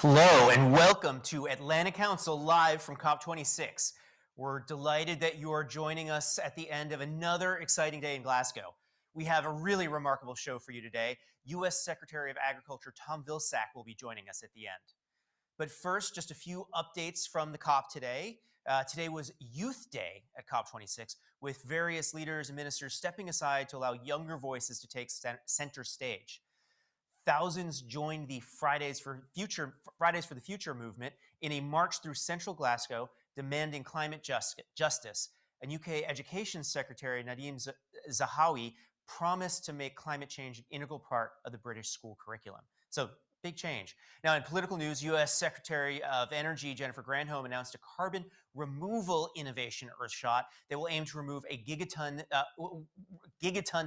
Hello and welcome to Atlanta Council live from COP26. We're delighted that you are joining us at the end of another exciting day in Glasgow. We have a really remarkable show for you today. U.S. Secretary of Agriculture Tom Vilsack will be joining us at the end. But first, just a few updates from the COP today. Today was Youth Day at COP26, with various leaders and ministers stepping aside to allow younger voices to take center stage. Thousands joined the Fridays for the Future movement in a march through central Glasgow demanding climate justice. And UK Education Secretary Nadhim Zahawi promised to make climate change an integral part of the British school curriculum. So big change. Now, in political news, U.S. Secretary of Energy Jennifer Granholm announced a carbon removal innovation earthshot that will aim to remove a gigaton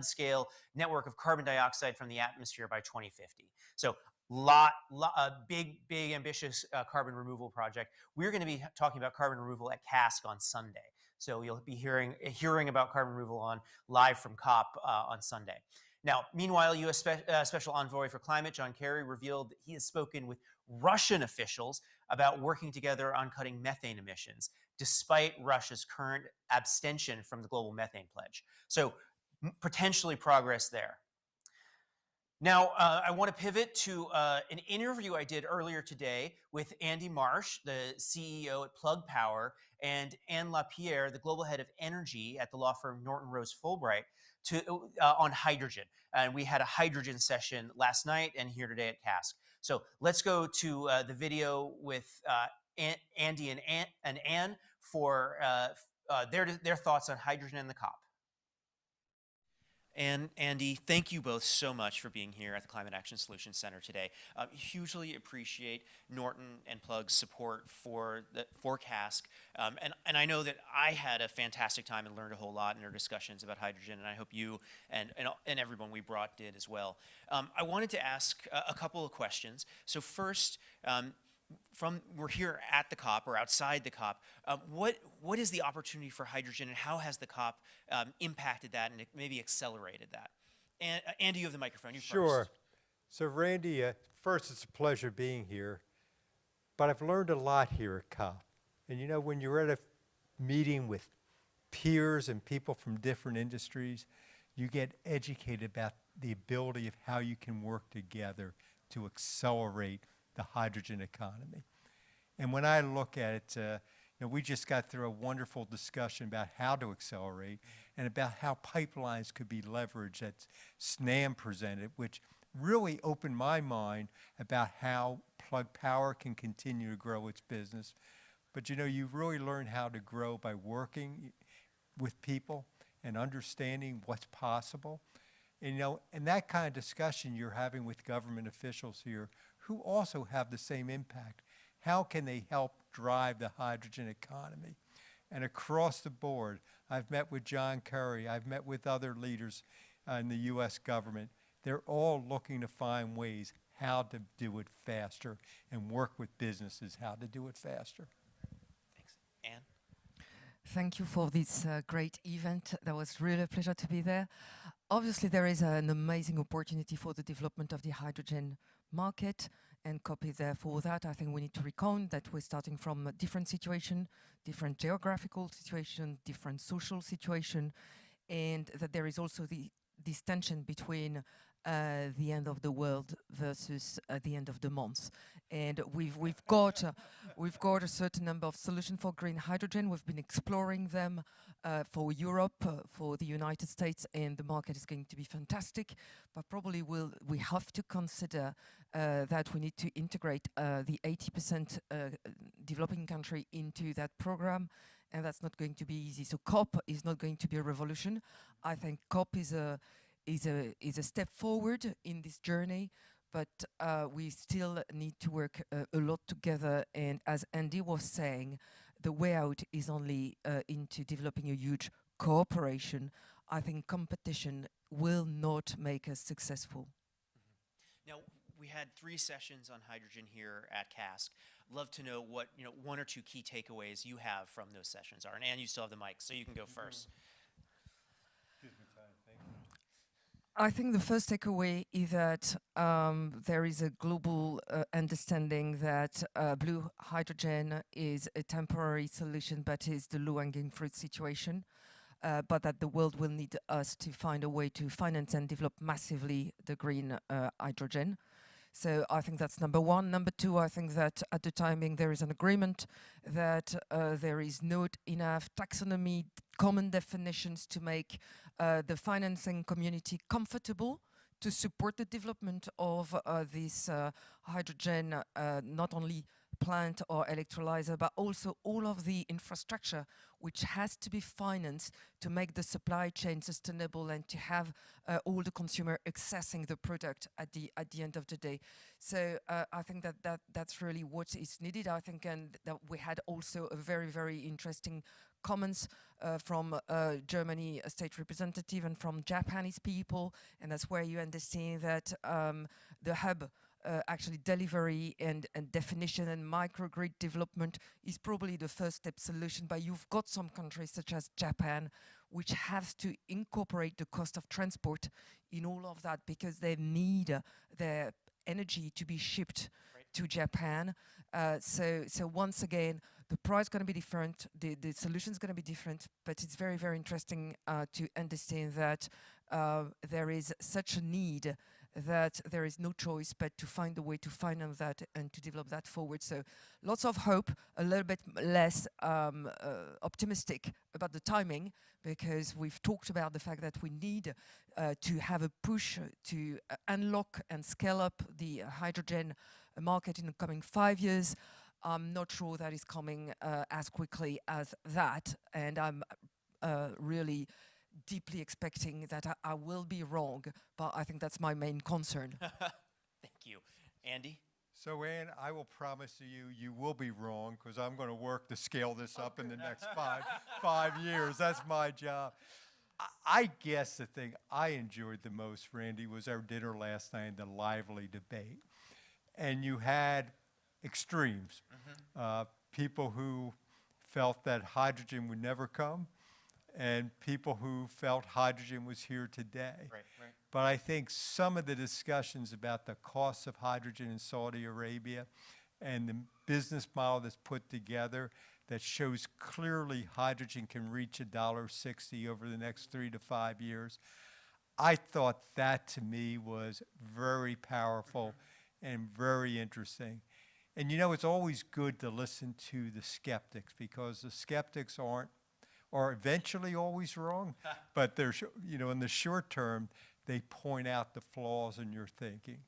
scale network of carbon dioxide from the atmosphere by 2050. So big, ambitious carbon removal project. We're going to be talking about carbon removal at CASC on Sunday. So you'll be hearing about carbon removal live from COP on Sunday. Now, meanwhile, U.S. Special Envoy for Climate John Kerry revealed that he has spoken with Russian officials about working together on cutting methane emissions, despite Russia's current abstention from the global methane pledge. So potentially progress there. Now, I want to pivot to an interview I did earlier today with Andy Marsh, the CEO at Plug Power, and Anne LaPierre, the global head of energy at the law firm Norton Rose Fulbright, on hydrogen. And we had a hydrogen session last night and here today at CASC. So let's go to the video with Andy and Anne for their thoughts on hydrogen and the COP. And Andy, thank you both so much for being here at the Climate Action Solutions Center today. Hugely appreciate Norton and Plug's support for CASC. And I know that I had a fantastic time and learned a whole lot in our discussions about hydrogen, and I hope you and everyone we brought did as well. I wanted to ask a couple of questions. So first, we're here at the COP or outside the COP. What is the opportunity for hydrogen, and how has the COP impacted that and maybe accelerated that? And Andy, you have the microphone. You Sure. first. So Randy, first it's a pleasure being here, but I've learned a lot here at COP. And you know, when you're at a meeting with peers and people from different industries, you get educated about the ability of how you can work together to accelerate the hydrogen economy. And when I look at it, you know, we just got through a wonderful discussion about how to accelerate and about how pipelines could be leveraged that SNAM presented, which really opened my mind about how Plug Power can continue to grow its business. But you know, you really learn how to grow by working with people and understanding what's possible. And you know, and that kind of discussion you're having with government officials here who also have the same impact. How can they help drive the hydrogen economy? And across the board, I've met with John Kerry, I've met with other leaders in the US government. They're all looking to find ways how to do it faster and work with businesses how to do it faster. Thanks. Anne? Thank you for this great event. That was really a pleasure to be there. Obviously, there is an amazing opportunity for the development of the hydrogen market, and COP is there for that. I think we need to recount that we're starting from a different situation, different geographical situation, different social situation, and that there is also this tension between the end of the world versus the end of the month. And we've got a certain number of solutions for green hydrogen. We've been exploring them for Europe, for the United States, and the market is going to be fantastic. But probably we have to consider that we need to integrate the 80% developing country into that program, and that's not going to be easy. So COP is not going to be a revolution. I think COP is a step forward in this journey, but we still need to work a lot together. And as Andy was saying, the way out is only into developing a huge cooperation. I think competition will not make us successful. Mm-hmm. Now, we had 3 sessions on hydrogen here at CASC. Love to know what, one or 2 key takeaways you have from those sessions are. And Anne, you still have the mic, so you can go first. I think the first takeaway is that there is a global understanding that blue hydrogen is a temporary solution, but is the low-hanging fruit situation. But that the world will need us to find a way to finance and develop massively the green hydrogen. So I think that's number one. Number two, I think that at the timing there is an agreement that there is not enough taxonomy, common definitions to make the financing community comfortable to support the development of this hydrogen, not only plant or electrolyzer, but also all of the infrastructure which has to be financed to make the supply chain sustainable and to have all the consumer accessing the product at the end of the day. So I think that's really what is needed. I think and that we had also a very interesting comments from Germany, a state representative, and from Japanese people, and that's where you understand that the hub actually delivery and definition and microgrid development is probably the first step solution, but you've got some countries such as Japan which have to incorporate the cost of transport in all of that because they need their energy to be shipped to Japan. So once again, the price is going to be different, the solution is going to be different, but it's very interesting to understand that there is such a need that there is no choice but to find a way to finance that and to develop that forward. So lots of hope, a little bit less optimistic about the timing, because we've talked about the fact that we need to have a push to unlock and scale up the hydrogen market in the coming 5 years. I'm not sure that is coming as quickly as that, and I'm really deeply expecting that I will be wrong, but I think that's my main concern. Thank you. Andy? So, Ann, I will promise you, you will be wrong, because I'm going to work to scale this up in the next five years. That's my job. I guess the thing I enjoyed the most, Randy, was our dinner last night, the lively debate. And you had extremes. People who felt that hydrogen would never come, and people who felt hydrogen was here today. Right. But I think some of the discussions about the cost of hydrogen in Saudi Arabia and the business model that's put together that shows clearly hydrogen can reach $1.60 over the next 3 to 5 years, I thought that to me was very powerful and very interesting. And you know, it's always good to listen to the skeptics, because the skeptics are eventually always wrong, but they're, you know, in the short term, they point out the flaws in your thinking.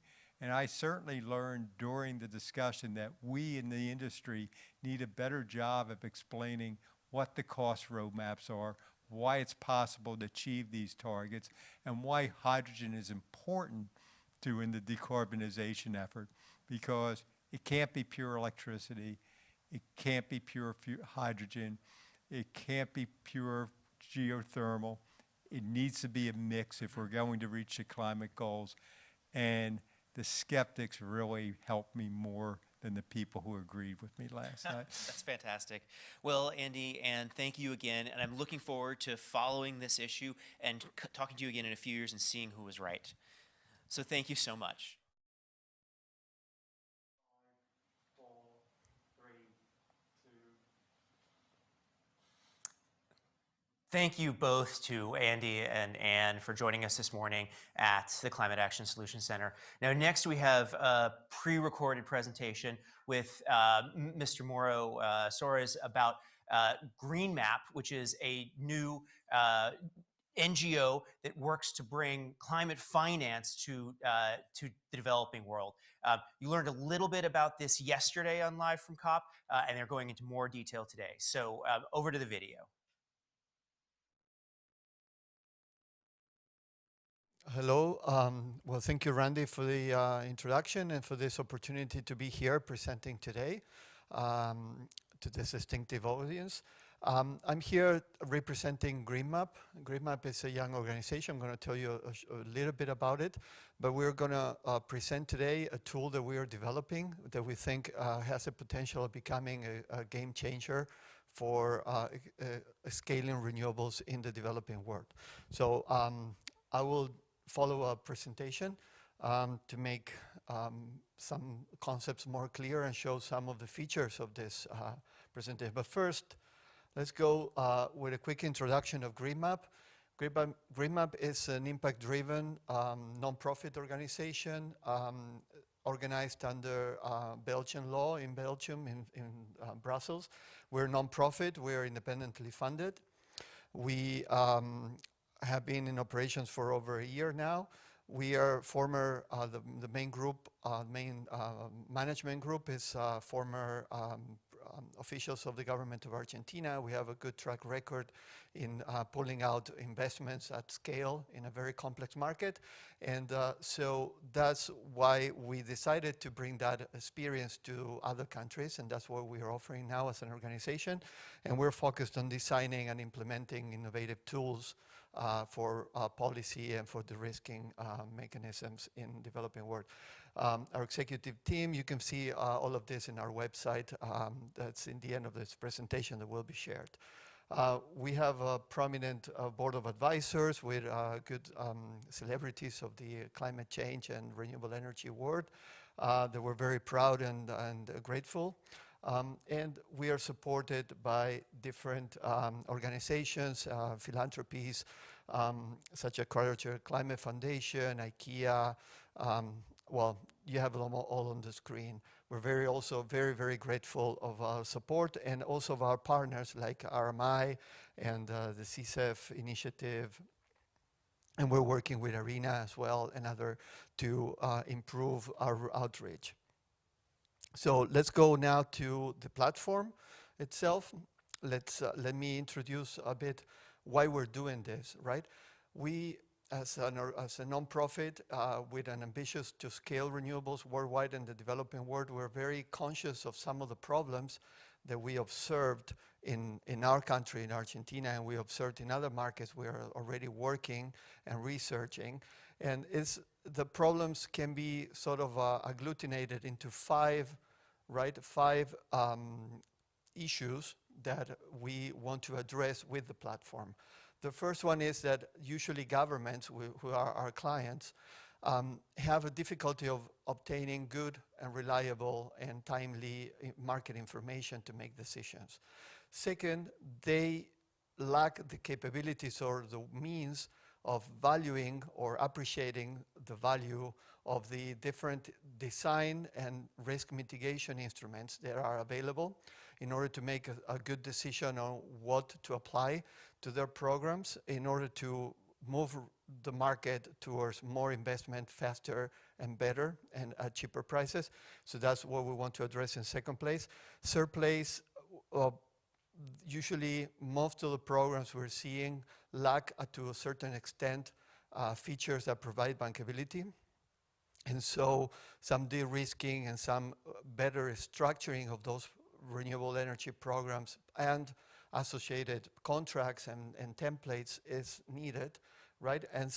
And I certainly learned during the discussion that we in the industry need a better job of explaining what the cost roadmaps are, why it's possible to achieve these targets, and why hydrogen is important in the decarbonization effort, because it can't be pure electricity, it can't be pure hydrogen, it can't be pure geothermal. It needs to be a mix if we're going to reach the climate goals. And the skeptics really helped me more than the people who agreed with me last night. That's fantastic. Well, Andy, and thank you again. And I'm looking forward to following this issue and talking to you again in a few years and seeing who was right. So thank you so much. Thank you both to Andy and Ann for joining us this morning at the Climate Action Solutions Center. Now, next we have a pre-recorded presentation with Mr. Mauro Soares about GreenMap, which is a new NGO that works to bring climate finance to the developing world. You learned a little bit about this yesterday on Live from COP, and they're going into more detail today. So over to the video. Hello. Well, thank you, Randy, for the introduction and for this opportunity to be here presenting today to this distinctive audience. I'm here representing GreenMap. GreenMap is a young organization. I'm going to tell you a little bit about it, but we're going to present today a tool that we are developing that we think has the potential of becoming a game changer for scaling renewables in the developing world. So I will follow-up presentation to make some concepts more clear and show some of the features of this presentation. But first, let's go with a quick introduction of GreenMap. GreenMap is an impact-driven non-profit organization organized under Belgian law in Belgium, in Brussels. We're non-profit, we're independently funded. We have been in operations for over a year now. We are former, the main group, management group is former officials of the government of Argentina. We have a good track record in pulling out investments at scale in a very complex market. And so that's why we decided to bring that experience to other countries, and that's what we are offering now as an organization. And we're focused on designing and implementing innovative tools for policy and for de-risking mechanisms in developing world. Our executive team, you can see all of this in our website. That's in the end of this presentation that will be shared. We have a prominent board of advisors with good celebrities of the climate change and renewable energy world that we're very proud and grateful. And we are supported by different organizations, philanthropies, such as Courageous Climate Foundation, IKEA. Well, you have them all on the screen. We're also very grateful of our support and also of our partners like RMI and the CSEF initiative. And we're working with ARENA as well and other to improve our outreach. So let's go now to the platform itself. Let me introduce a bit why we're doing this, right? We, as a nonprofit with an ambition to scale renewables worldwide in the developing world, we're very conscious of some of the problems that we observed in our country, in Argentina, and we observed in other markets we are already working and researching. And the problems can be sort of agglutinated into five issues that we want to address with the platform. The first one is that usually governments, who are our clients, have a difficulty of obtaining good and reliable and timely market information to make decisions. Second, they lack the capabilities or the means of valuing or appreciating the value of the different design and risk mitigation instruments that are available in order to make a good decision on what to apply to their programs in order to move the market towards more investment faster and better and at cheaper prices. So that's what we want to address in second place. Third place, usually most of the programs we're seeing lack to a certain extent features that provide bankability. And so some de-risking and some better structuring of those renewable energy programs and associated contracts and templates is needed, right? And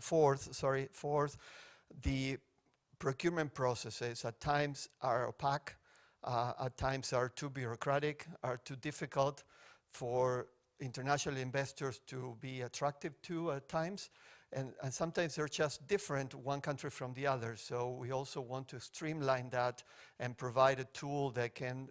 fourth, the procurement processes at times are opaque, at times are too bureaucratic, are too difficult for international investors to be attractive to at times. And sometimes they're just different one country from the other. So we also want to streamline that and provide a tool that can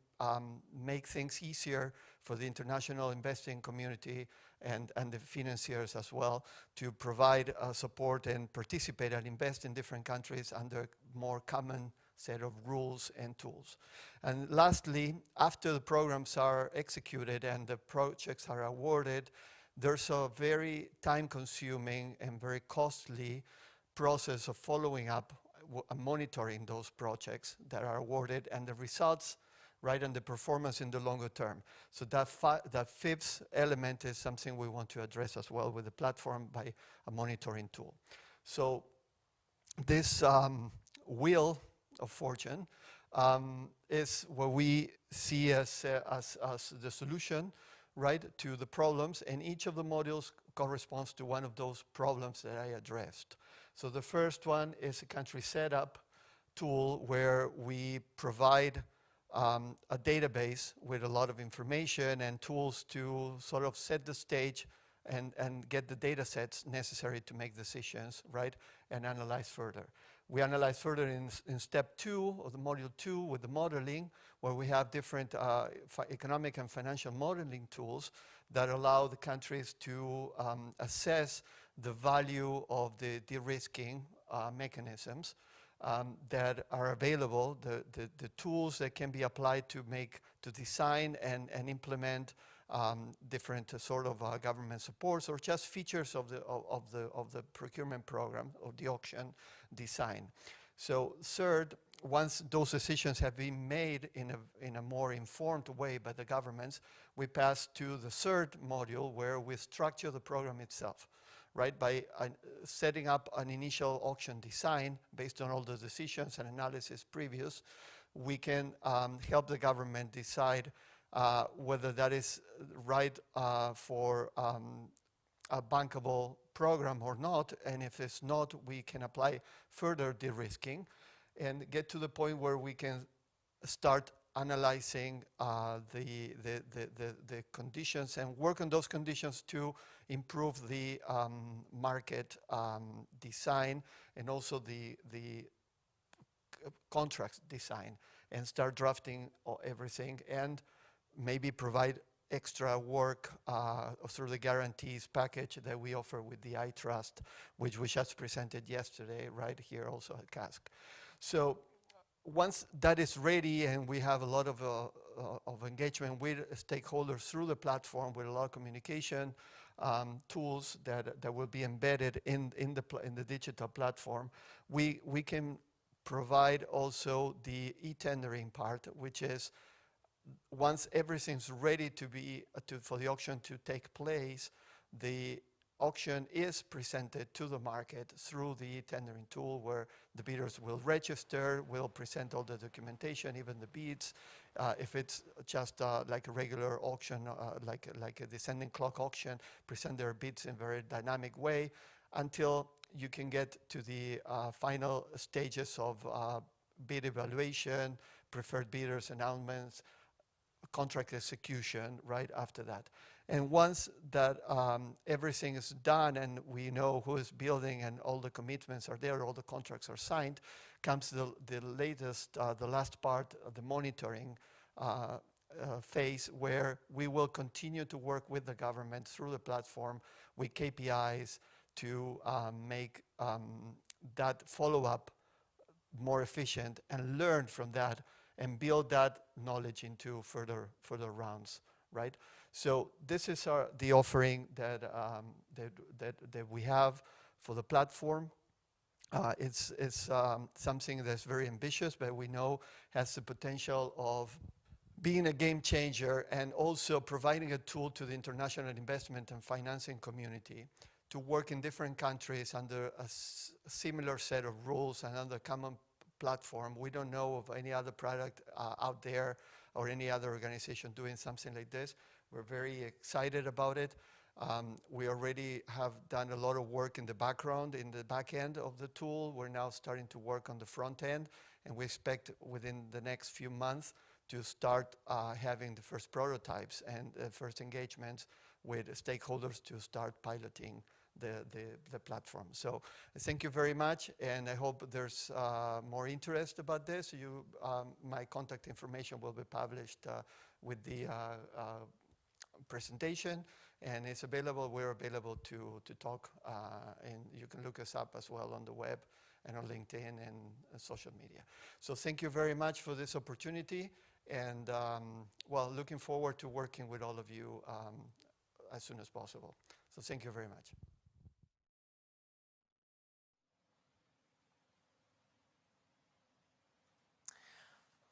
make things easier for the international investing community and the financiers as well to provide support and participate and invest in different countries under more common set of rules and tools. And lastly, after the programs are executed and the projects are awarded, there's a very time-consuming and very costly process of following up and monitoring those projects that are awarded and the results, right, and the performance in the longer term. So that fifth element is something we want to address as well with the platform by a monitoring tool. So this wheel of fortune is what we see as the solution, right, to the problems, and each of the modules corresponds to one of those problems that I addressed. So the first one is a country setup tool where we provide a database with a lot of information and tools to sort of set the stage and get the data sets necessary to make decisions, right, and analyze further. We analyze further in step 2 of the module 2 with the modeling, where we have different economic and financial modeling tools that allow the countries to assess the value of the de-risking mechanisms that are available, the tools that can be applied to design and implement different sort of government supports, or just features of the procurement program of the auction design. So third, once those decisions have been made in a more informed way by the governments, we pass to the third module, where we structure the program itself, right? By setting up an initial auction design based on all the decisions and analysis previous, we can help the government decide whether that is right for a bankable program or not, and if it's not, we can apply further de-risking and get to the point where we can start analyzing the conditions and work on those conditions to improve the market design and also the contract design, and start drafting everything, and maybe provide extra work through the guarantees package that we offer with the iTrust, which we just presented yesterday right here also at CASC. So once that is ready and we have a lot of engagement with stakeholders through the platform, with a lot of communication tools that will be embedded in the digital platform, we can provide also the e-tendering part, which is once everything's ready for the auction to take place, the auction is presented to the market through the tendering tool, where the bidders will register, will present all the documentation, even the bids. If it's just like a regular auction, like a descending clock auction, present their bids in a very dynamic way until you can get to the final stages of bid evaluation, preferred bidders announcements, contract execution right after that. And once that everything is done and we know who is building and all the commitments are there, all the contracts are signed, comes the last part of the monitoring phase, where we will continue to work with the government through the platform with KPIs to make that follow-up more efficient, and learn from that and build that knowledge into further rounds, right? So this is the offering that we have for the platform. It's something that's very ambitious, but we know has the potential of being a game changer, and also providing a tool to the international investment and financing community to work in different countries under a similar set of rules and under common platform. We don't know of any other product out there or any other organization doing something like this. We're very excited about it. We already have done a lot of work in the background, in the back end of the tool. We're now starting to work on the front end, and we expect within the next few months to start having the first prototypes and first engagements with stakeholders to start piloting the platform. So thank you very much, and I hope there's more interest about this. My contact information will be published with the presentation, and it's available. We're available to talk, and you can look us up as well on the web and on LinkedIn and social media. So thank you very much for this opportunity, and well, looking forward to working with all of you as soon as possible. So thank you very much.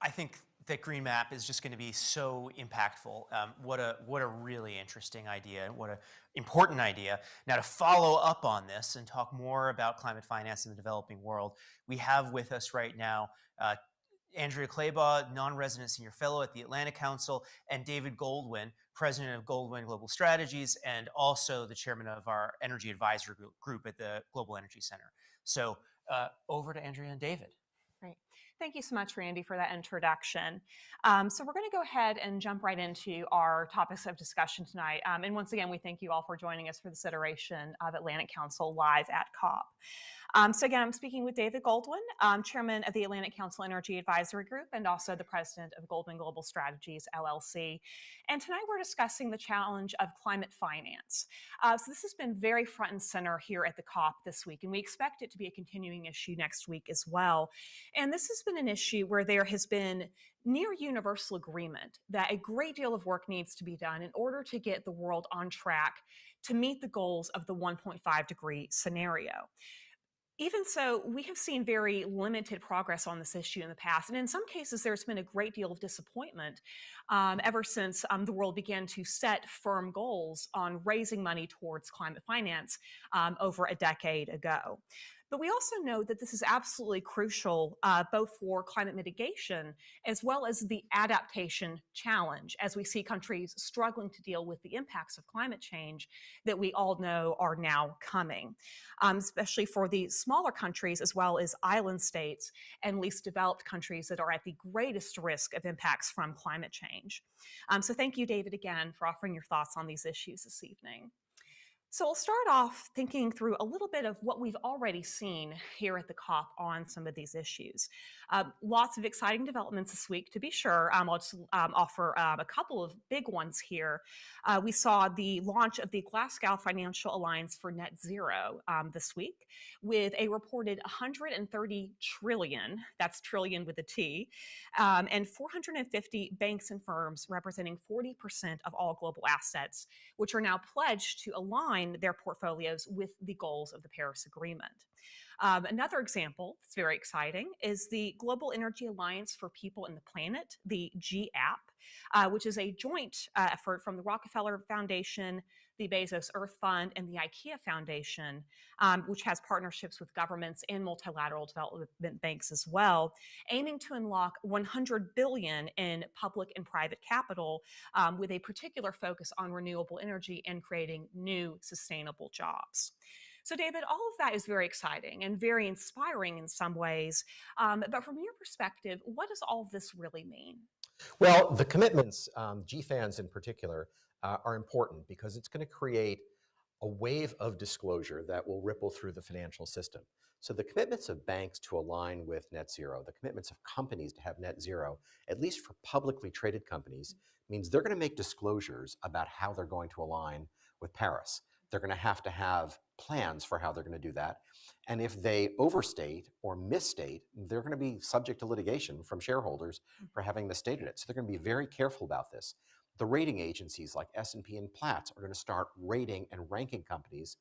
I think that GreenMap is just going to be so impactful. What a really interesting idea, what an important idea. Now, to follow up on this and talk more about climate finance in the developing world, we have with us right now Andrea Claybaugh, non-resident senior fellow at the Atlantic Council, and David Goldwyn, president of Goldwyn Global Strategies, and also the chairman of our energy advisory group at the Global Energy Center. So over to Andrea and David. Right. Thank you so much, Randy, for that introduction. So we're going to go ahead and jump right into our topics of discussion tonight. And once again, we thank you all for joining us for this iteration of Atlantic Council Live at COP. So again, I'm speaking with David Goldwyn, Chairman of the Atlantic Council Energy Advisory Group and also the President of Goldwyn Global Strategies, LLC. And tonight we're discussing the challenge of climate finance. So this has been very front and center here at the COP this week, and we expect it to be a continuing issue next week as well. And this has been an issue where there has been near universal agreement that a great deal of work needs to be done in order to get the world on track to meet the goals of the 1.5 degree scenario. Even so, we have seen very limited progress on this issue in the past. And in some cases, there's been a great deal of disappointment ever since the world began to set firm goals on raising money towards climate finance over a decade ago. But we also know that this is absolutely crucial both for climate mitigation as well as the adaptation challenge, as we see countries struggling to deal with the impacts of climate change that we all know are now coming, especially for the smaller countries as well as island states and least developed countries that are at the greatest risk of impacts from climate change. So thank you, David, again, for offering your thoughts on these issues this evening. So we'll start off thinking through a little bit of what we've already seen here at the COP on some of these issues. Lots of exciting developments this week, to be sure. I'll just offer a couple of big ones here. We saw the launch of the Glasgow Financial Alliance for Net Zero this week, with a reported 130 trillion, that's trillion with a T, and 450 banks and firms representing 40% of all global assets, which are now pledged to align their portfolios with the goals of the Paris Agreement. Another example that's very exciting is the Global Energy Alliance for People and the Planet, the GAP, which is a joint effort from the Rockefeller Foundation, the Bezos Earth Fund, and the IKEA Foundation, which has partnerships with governments and multilateral development banks as well, aiming to unlock 100 billion in public and private capital with a particular focus on renewable energy and creating new sustainable jobs. So David, all of that is very exciting and very inspiring in some ways, but from your perspective, what does all of this really mean? Well, the commitments, GFANs in particular, are important because it's going to create a wave of disclosure that will ripple through the financial system. So the commitments of banks to align with net zero, the commitments of companies to have net zero, at least for publicly traded companies, means they're going to make disclosures about how they're going to align with Paris. They're going to have plans for how they're going to do that. And if they overstate or misstate, they're going to be subject to litigation from shareholders for having misstated it. So they're going to be very careful about this. The rating agencies like S&P and Platts are going to start rating and ranking companies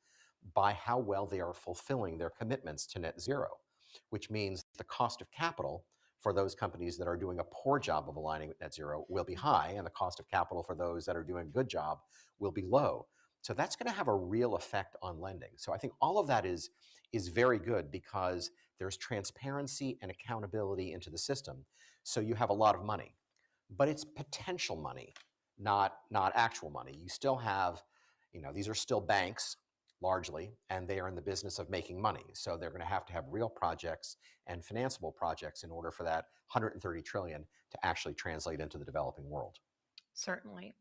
by how well they are fulfilling their commitments to net zero, which means the cost of capital for those companies that are doing a poor job of aligning with net zero will be high, and the cost of capital for those that are doing a good job will be low. So that's going to have a real effect on lending. So I think all of that is very good because there's transparency and accountability into the system. So you have a lot of money, but it's potential money, not actual money. You still have, these are still banks largely, and they are in the business of making money. So they're going to have real projects and financeable projects in order for that 130 trillion to actually translate into the developing world. Certainly.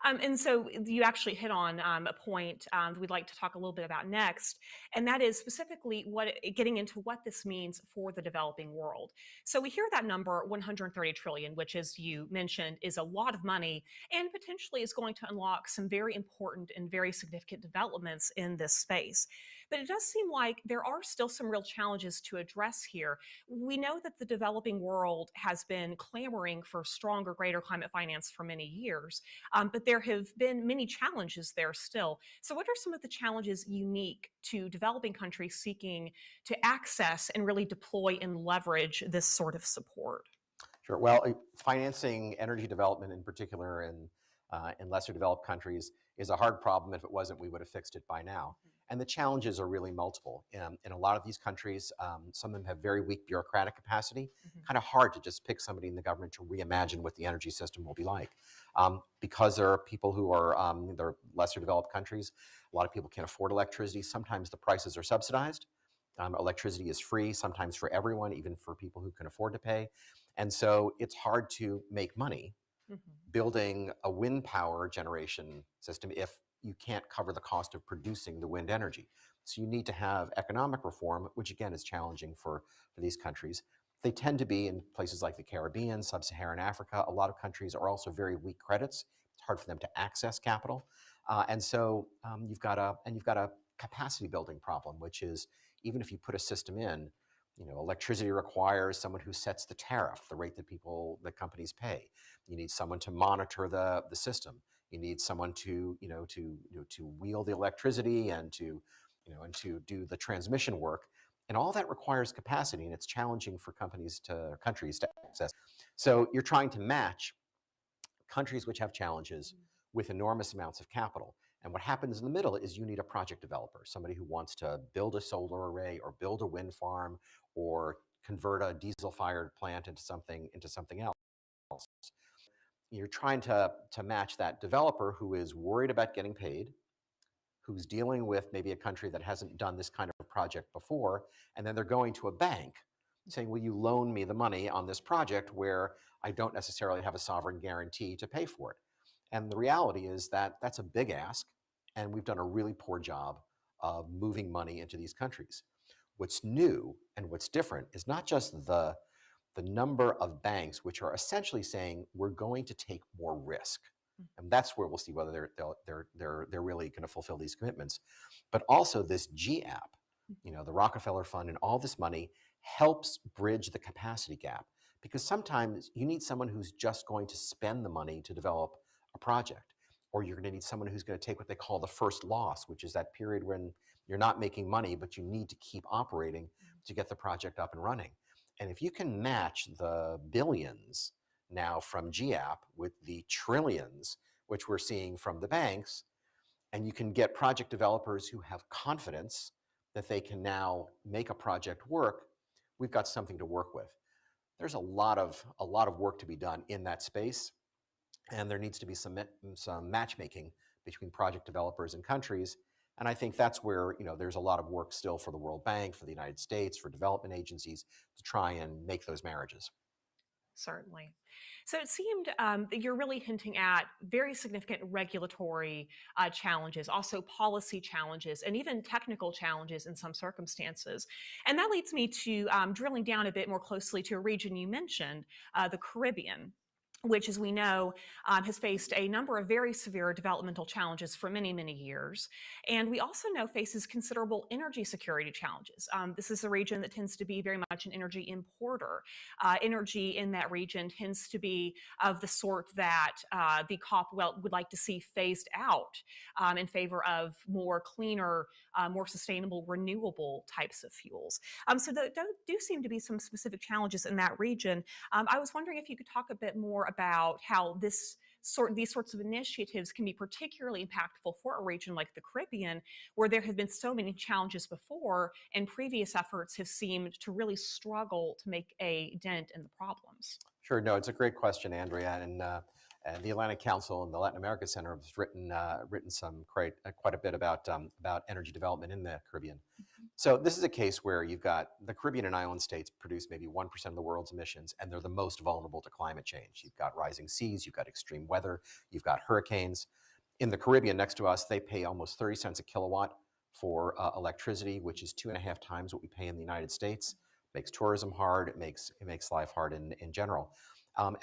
And so you actually hit on a point we'd like to talk a little bit about next, and that is specifically getting into what this means for the developing world. So we hear that number 130 trillion, which, as you mentioned, is a lot of money and potentially is going to unlock some very important and very significant developments in this space. But it does seem like there are still some real challenges to address here. We know that the developing world has been clamoring for stronger, greater climate finance for many years, but there have been many challenges there still. So what are some of the challenges unique to developing countries seeking to access and really deploy and leverage this sort of support? Sure. Well, financing energy development in particular in lesser developed countries is a hard problem. If it wasn't, we would have fixed it by now. And the challenges are really multiple. In a lot of these countries, some of them have very weak bureaucratic capacity. Kind of hard to just pick somebody in the government to reimagine what the energy system will be like. Because there are people who are, they're lesser developed countries, a lot of people can't afford electricity. Sometimes the prices are subsidized. Electricity is free, sometimes for everyone, even for people who can afford to pay. And so it's hard to make money building a wind power generation system if you can't cover the cost of producing the wind energy. So you need to have economic reform, which again is challenging for these countries. They tend to be in places like the Caribbean, Sub-Saharan Africa. A lot of countries are also very weak credits. It's hard for them to access capital. And so you've got a capacity building problem, which is even if you put a system in, electricity requires someone who sets the tariff, the rate that companies pay. You need someone to monitor the system. You need someone to wheel the electricity and to do the transmission work. And all that requires capacity, and it's challenging for countries to access. So you're trying to match countries which have challenges with enormous amounts of capital. And what happens in the middle is you need a project developer, somebody who wants to build a solar array or build a wind farm or convert a diesel-fired plant into something else. You're trying to match that developer who is worried about getting paid, who's dealing with maybe a country that hasn't done this kind of project before, and then they're going to a bank saying, will you loan me the money on this project where I don't necessarily have a sovereign guarantee to pay for it? And the reality is that that's a big ask, and we've done a really poor job of moving money into these countries. What's new and what's different is not just the number of banks which are essentially saying we're going to take more risk. And that's where we'll see whether they're really going to fulfill these commitments. But also this GAP, the Rockefeller Fund and all this money helps bridge the capacity gap. Because sometimes you need someone who's just going to spend the money to develop a project. Or you're going to need someone who's going to take what they call the first loss, which is that period when you're not making money, but you need to keep operating to get the project up and running. And if you can match the billions now from GAP with the trillions, which we're seeing from the banks, and you can get project developers who have confidence that they can now make a project work, we've got something to work with. There's a lot of work to be done in that space, and there needs to be some matchmaking between project developers and countries. And I think that's where there's a lot of work still for the World Bank, for the United States, for development agencies to try and make those marriages. Certainly. So it seemed that you're really hinting at very significant regulatory challenges, also policy challenges, and even technical challenges in some circumstances. And that leads me to drilling down a bit more closely to a region you mentioned, the Caribbean, which, as we know, has faced a number of very severe developmental challenges for many, many years. And we also know faces considerable energy security challenges. This is a region that tends to be very much an energy importer. Energy in that region tends to be of the sort that the COP would like to see phased out in favor of more cleaner, more sustainable, renewable types of fuels. So there do seem to be some specific challenges in that region. I was wondering if you could talk a bit more about how these sorts of initiatives can be particularly impactful for a region like the Caribbean, where there have been so many challenges before, and previous efforts have seemed to really struggle to make a dent in the problems. Sure, no, it's a great question, Andrea, and the Atlantic Council and the Latin America Center have written some quite a bit about energy development in the Caribbean. So this is a case where you've got the Caribbean and island states produce maybe 1% of the world's emissions, and they're the most vulnerable to climate change. You've got rising seas, you've got extreme weather, you've got hurricanes. In the Caribbean next to us, they pay almost 30 cents a kilowatt for electricity, which is 2.5 times what we pay in the United States. Makes tourism hard, it makes life hard in general.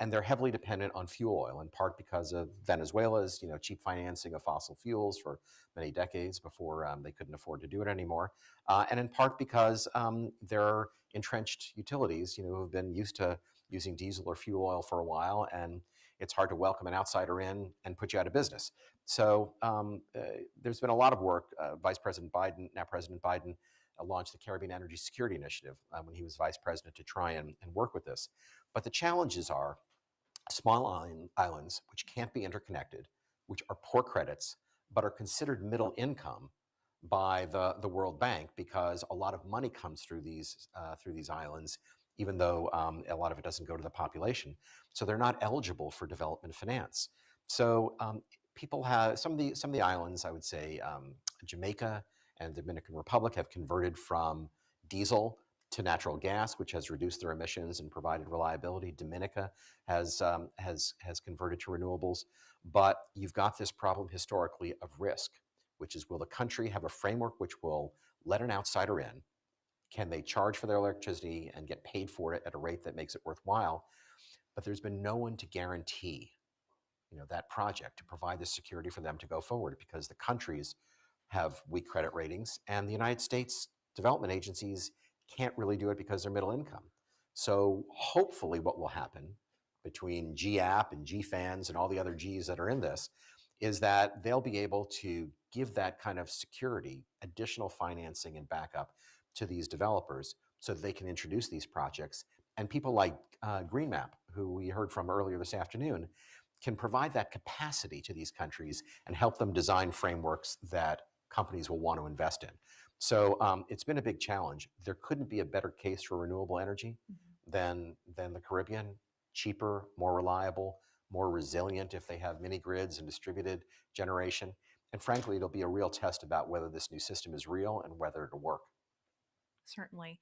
And they're heavily dependent on fuel oil, in part because of Venezuela's cheap financing of fossil fuels for many decades before they couldn't afford to do it anymore, and in part because there are entrenched utilities who have been used to using diesel or fuel oil for a while, and it's hard to welcome an outsider in and put you out of business. So there's been a lot of work. Vice President Biden, now President Biden, launched the Caribbean Energy Security Initiative when he was vice president to try and work with this. But the challenges are small islands which can't be interconnected, which are poor credits, but are considered middle income by the World Bank because a lot of money comes through these islands, even though a lot of it doesn't go to the population. So they're not eligible for development finance. So people have some of the islands, I would say, Jamaica and the Dominican Republic have converted from diesel to natural gas, which has reduced their emissions and provided reliability. Dominica has converted to renewables. But you've got this problem historically of risk, which is, will the country have a framework which will let an outsider in? Can they charge for their electricity and get paid for it at a rate that makes it worthwhile? But there's been no one to guarantee, that project, to provide the security for them to go forward, because the countries have weak credit ratings and the United States development agencies can't really do it because they're middle income. So hopefully what will happen between GAP and GFANS and all the other Gs that are in this is that they'll be able to give that kind of security, additional financing and backup to these developers so that they can introduce these projects. And people like GreenMap, who we heard from earlier this afternoon, can provide that capacity to these countries and help them design frameworks that companies will want to invest in. So it's been a big challenge. There couldn't be a better case for renewable energy than the Caribbean. Cheaper, more reliable, more resilient if they have mini grids and distributed generation. And frankly, it'll be a real test about whether this new system is real and whether it'll work. Certainly.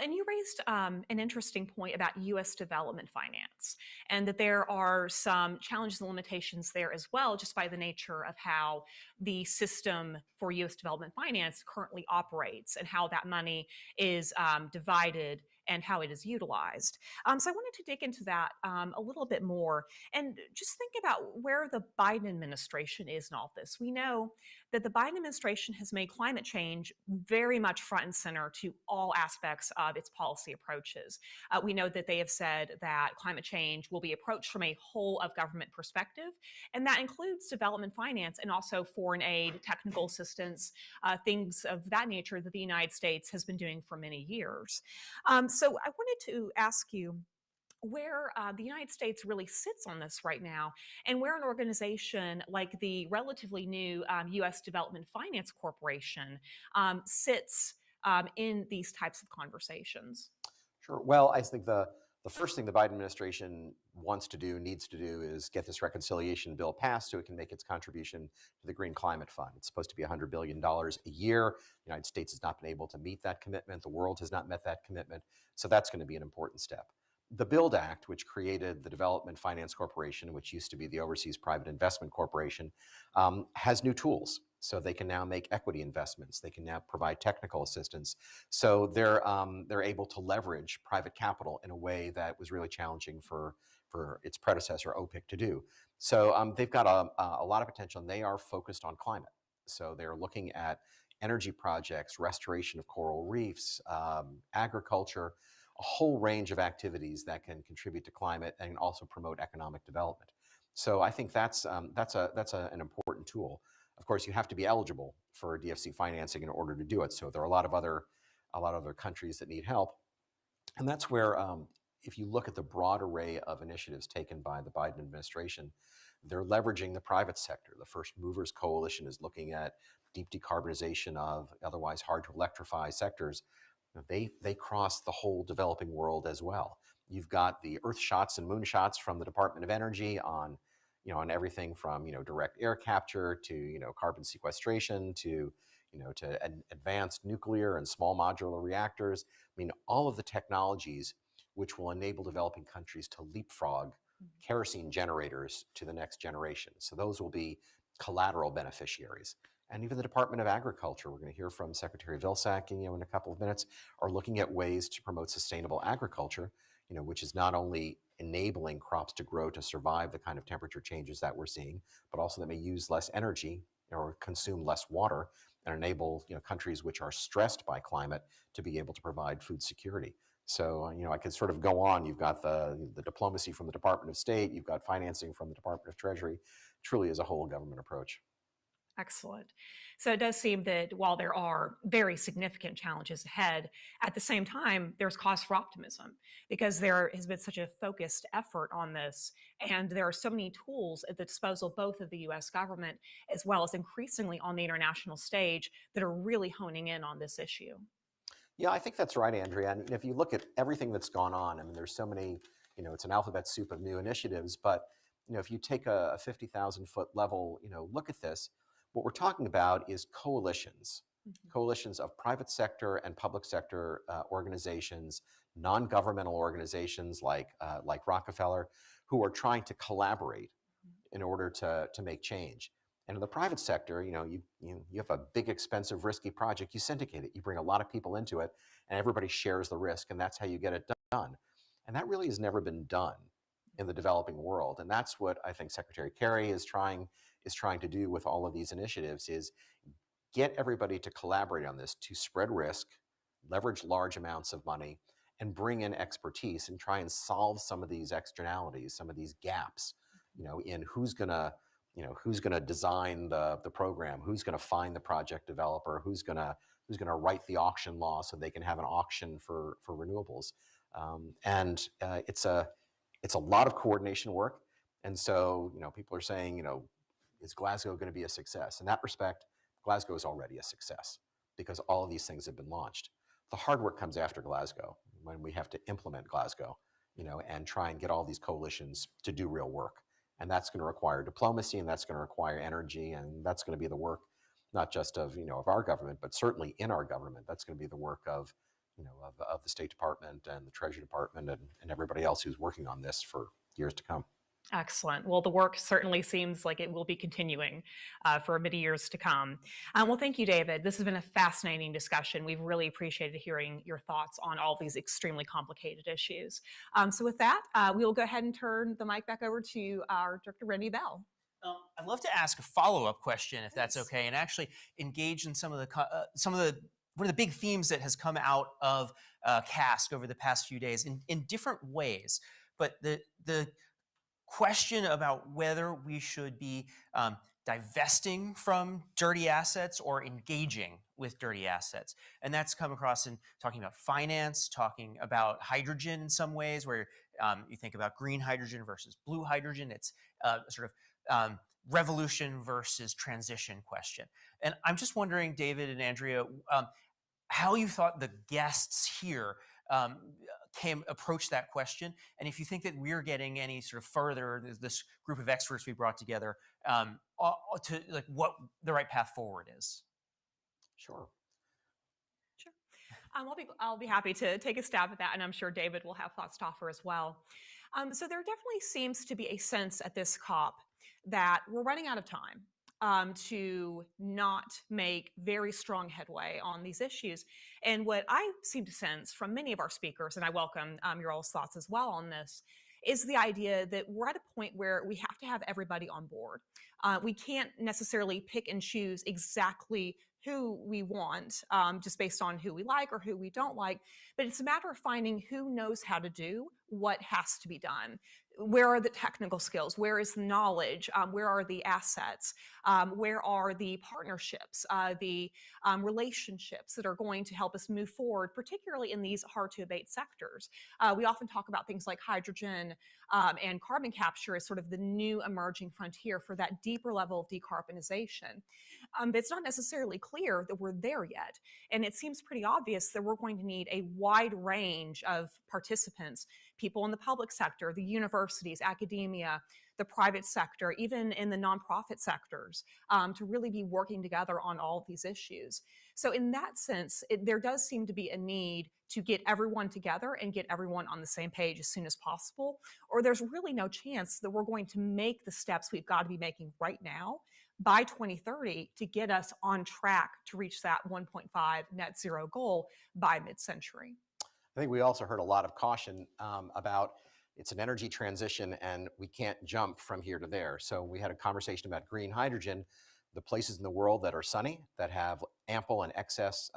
And you raised an interesting point about U.S. development finance, and that there are some challenges and limitations there as well, just by the nature of how the system for U.S. development finance currently operates and how that money is divided and how it is utilized. So I wanted to dig into that a little bit more and just think about where the Biden administration is in all this. We know that the Biden administration has made climate change very much front and center to all aspects of its policy approaches. We know that they have said that climate change will be approached from a whole of government perspective, and that includes development finance and also foreign aid, technical assistance, things of that nature that the United States has been doing for many years. So I wanted to ask you where the United States really sits on this right now, and where an organization like the relatively new U.S. Development Finance Corporation sits in these types of conversations. Sure. Well, I think the first thing the Biden administration wants to do, needs to do, is get this reconciliation bill passed so it can make its contribution to the Green Climate Fund. It's supposed to be $100 billion a year. The United States has not been able to meet that commitment. The world has not met that commitment. So that's going to be an important step. The BUILD Act, which created the Development Finance Corporation, which used to be the Overseas Private Investment Corporation, has new tools. So they can now make equity investments. They can now provide technical assistance. So they're able to leverage private capital in a way that was really challenging for its predecessor, OPIC, to do. So they've got a lot of potential, and they are focused on climate. So they're looking at energy projects, restoration of coral reefs, agriculture, a whole range of activities that can contribute to climate and also promote economic development. So I think that's an important tool. Of course, you have to be eligible for DFC financing in order to do it. So there are a lot of other countries that need help, and that's where, if you look at the broad array of initiatives taken by the Biden administration, they're leveraging the private sector. The First Movers Coalition is looking at deep decarbonization of otherwise hard to electrify sectors. They cross the whole developing world as well. You've got the earth shots and moon shots from the Department of Energy on everything from direct air capture to carbon sequestration to advanced nuclear and small modular reactors. I mean, all of the technologies which will enable developing countries to leapfrog kerosene generators to the next generation. So those will be collateral beneficiaries. And even the Department of Agriculture, we're going to hear from Secretary Vilsack in a couple of minutes, are looking at ways to promote sustainable agriculture, which is not only enabling crops to grow to survive the kind of temperature changes that we're seeing, but also that may use less energy or consume less water and enable countries which are stressed by climate to be able to provide food security. So I could sort of go on. You've got the diplomacy from the Department of State, you've got financing from the Department of Treasury. Truly is a whole government approach. Excellent. So it does seem that while there are very significant challenges ahead, at the same time, there's cause for optimism because there has been such a focused effort on this. And there are so many tools at the disposal, both of the US government, as well as increasingly on the international stage, that are really honing in on this issue. Yeah, I think that's right, Andrea. And if you look at everything that's gone on, I mean, there's so many, it's an alphabet soup of new initiatives. But, if you take a 50,000 foot level, look at this, what we're talking about is coalitions coalitions of private sector and public sector organizations, non-governmental organizations like Rockefeller, who are trying to collaborate in order to make change. And in the private sector, you have a big, expensive, risky project, you syndicate it, you bring a lot of people into it, and everybody shares the risk, and that's how you get it done. And that really has never been done in the developing world. And that's what I think Secretary Kerry is trying to do with all of these initiatives, is get everybody to collaborate on this, to spread risk, leverage large amounts of money, and bring in expertise and try and solve some of these externalities, some of these gaps, in who's gonna design the program, who's gonna find the project developer, who's gonna write the auction law so they can have an auction for renewables. It's a lot of coordination work. And so, people are saying, is Glasgow going to be a success? In that respect, Glasgow is already a success because all of these things have been launched. The hard work comes after Glasgow, when we have to implement Glasgow, and try and get all these coalitions to do real work. And that's going to require diplomacy, and that's going to require energy, and that's going to be the work not just of our government, but certainly in our government. That's going to be the work of the State Department and the Treasury Department and everybody else who's working on this for years to come. Excellent. Well, the work certainly seems like it will be continuing for many years to come. Well, thank you, David. This has been a fascinating discussion. We've really appreciated hearing your thoughts on all these extremely complicated issues. So with that, we will go ahead and turn the mic back over to our Director, Randy Bell. I'd love to ask a follow-up question, if that's okay, and actually engage in one of the big themes that has come out of CASC over the past few days in different ways. But the question about whether we should be divesting from dirty assets or engaging with dirty assets. And that's come across in talking about finance, talking about hydrogen in some ways, where you think about green hydrogen versus blue hydrogen. It's sort of revolution versus transition question. And I'm just wondering, David and Andrea, how you thought the guests here approach that question, and if you think that we're getting any sort of further, this group of experts we brought together, to what the right path forward is. Sure. I'll be happy to take a stab at that, and I'm sure David will have thoughts to offer as well. So there definitely seems to be a sense at this COP that we're running out of time to not make very strong headway on these issues. And what I seem to sense from many of our speakers, and I welcome your all's thoughts as well on this, is the idea that we're at a point where we have to have everybody on board. We can't necessarily pick and choose exactly who we want just based on who we like or who we don't like, but it's a matter of finding who knows how to do what has to be done. Where are the technical skills? Where is the knowledge? Where are the assets? Where are the partnerships, the relationships that are going to help us move forward, particularly in these hard to abate sectors? We often talk about things like hydrogen and carbon capture as sort of the new emerging frontier for that deeper level of decarbonization. But it's not necessarily clear that we're there yet. And it seems pretty obvious that we're going to need a wide range of participants, people in the public sector, the universities, academia, the private sector, even in the nonprofit sectors, to really be working together on all of these issues. So in that sense, there does seem to be a need to get everyone together and get everyone on the same page as soon as possible, or there's really no chance that we're going to make the steps we've got to be making right now by 2030 to get us on track to reach that 1.5 net zero goal by mid-century. I think we also heard a lot of caution about it's an energy transition and we can't jump from here to there. So we had a conversation about green hydrogen. The places in the world that are sunny, that have ample and excess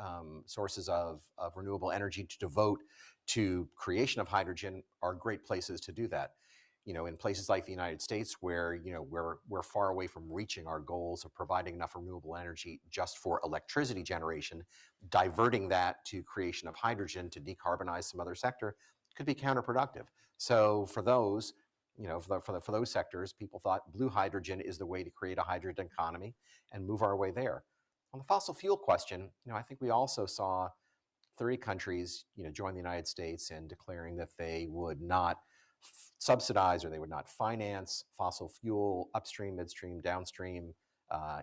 sources of renewable energy to devote to creation of hydrogen are great places to do that. In places like the United States where, we're far away from reaching our goals of providing enough renewable energy just for electricity generation, diverting that to creation of hydrogen to decarbonize some other sector could be counterproductive. So for those, for those sectors, people thought blue hydrogen is the way to create a hydrogen economy and move our way there. On the fossil fuel question, I think we also saw 30 countries, join the United States in declaring that they would not subsidize or they would not finance fossil fuel upstream, midstream, downstream